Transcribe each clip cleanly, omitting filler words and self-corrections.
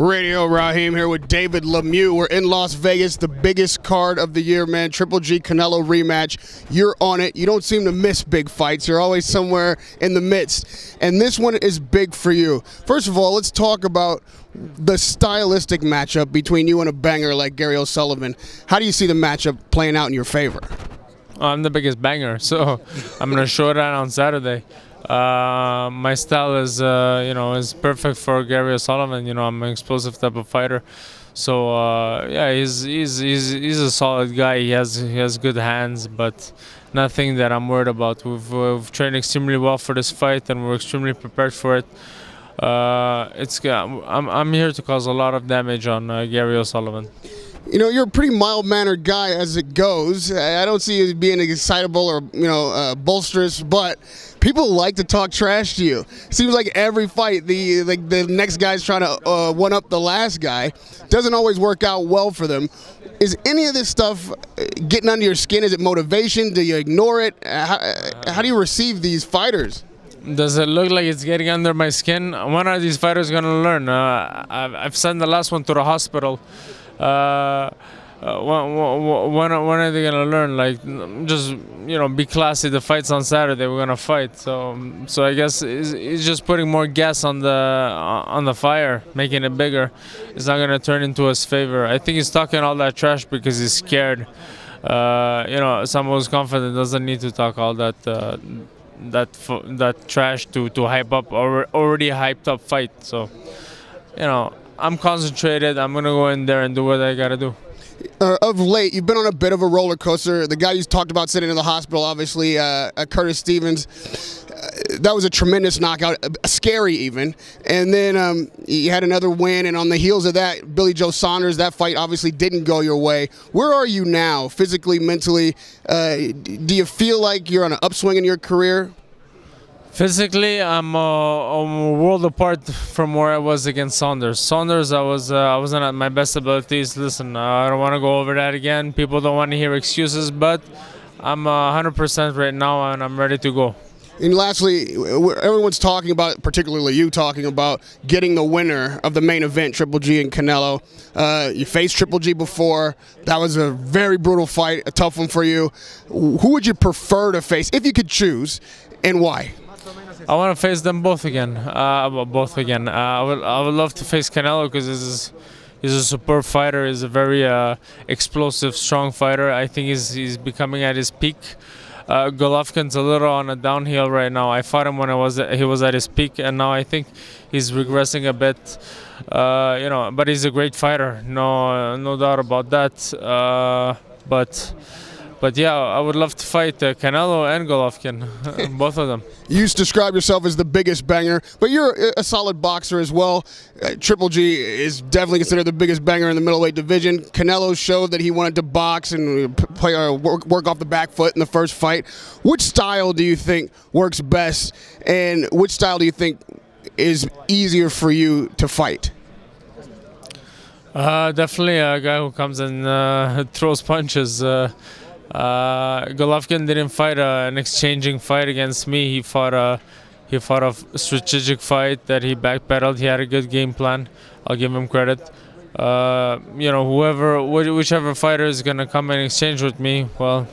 Radio Raheem here with David Lemieux. We're in Las Vegas, the biggest card of the year, man. Triple G Canelo rematch. You're on it. You don't seem to miss big fights. You're always somewhere in the midst. And this one is big for you. First of all, let's talk about the stylistic matchup between you and a banger like Gary O'Sullivan. How do you see the matchup playing out in your favor? I'm the biggest banger, so I'm gonna show that on Saturday. My style is, is perfect for Gary O'Sullivan. I'm an explosive type of fighter. So yeah, he's a solid guy. He has good hands, but nothing that I'm worried about. We've trained extremely well for this fight, and we're extremely prepared for it. I'm here to cause a lot of damage on Gary O'Sullivan. You know, you're a pretty mild-mannered guy as it goes. I don't see you being excitable or, bolsterous, but people like to talk trash to you. Seems like every fight, the next guy's trying to one-up the last guy. Doesn't always work out well for them. Is any of this stuff getting under your skin? Is it motivation? Do you ignore it? How do you receive these fighters? Does it look like it's getting under my skin? When are these fighters going to learn? I've sent the last one to the hospital. When are they gonna learn? Like, just be classy. The fight's on Saturday. We're gonna fight. So I guess it's just putting more gas on the fire, making it bigger. It's not gonna turn into his favor. I think he's talking all that trash because he's scared. Someone who's confident doesn't need to talk all that trash to hype up already hyped up fight. So I'm concentrated. I'm going to go in there and do what I got to do. Of late, you've been on a bit of a roller coaster. The guy you talked about sitting in the hospital, obviously, Curtis Stevens, that was a tremendous knockout, scary even. And then you had another win, and on the heels of that, Billy Joe Saunders, that fight obviously didn't go your way. Where are you now, physically, mentally? Do you feel like you're on an upswing in your career? Physically, I'm a world apart from where I was against Saunders. Saunders, I wasn't at my best abilities. Listen, I don't want to go over that again. People don't want to hear excuses, but I'm 100% right now, and I'm ready to go. And lastly, everyone's talking about, particularly you talking about, getting the winner of the main event, Triple G and Canelo. You faced Triple G before. That was a very brutal fight, a tough one for you. Who would you prefer to face, if you could choose, and why? I want to face them both again. I would love to face Canelo because he's a superb fighter. He's a very explosive, strong fighter. I think he's becoming at his peak. Golovkin's a little on a downhill right now. I fought him when he was at his peak, and now I think he's regressing a bit. But he's a great fighter. No doubt about that. But yeah, I would love to fight Canelo and Golovkin, both of them. You describe yourself as the biggest banger, but you're a solid boxer as well. Triple G is definitely considered the biggest banger in the middleweight division. Canelo showed that he wanted to box and work off the back foot in the first fight. Which style do you think works best, and which style do you think is easier for you to fight? Definitely a guy who comes and throws punches. Golovkin didn't fight an exchanging fight against me. He fought a strategic fight that he backpedaled. He had a good game plan. I'll give him credit. Whichever fighter is gonna come and exchange with me, well,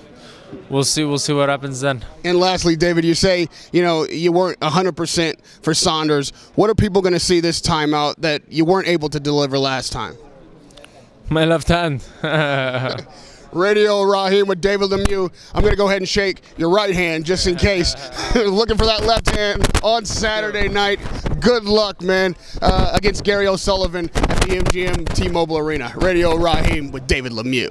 we'll see what happens then. And lastly, David, you say you weren't 100% for Saunders. What are people gonna see this time out that you weren't able to deliver last time? My left hand. Radio Raheem with David Lemieux. I'm going to go ahead and shake your right hand just in case. Looking for that left hand on Saturday night. Good luck, man, against Gary O'Sullivan at the MGM T-Mobile Arena. Radio Raheem with David Lemieux.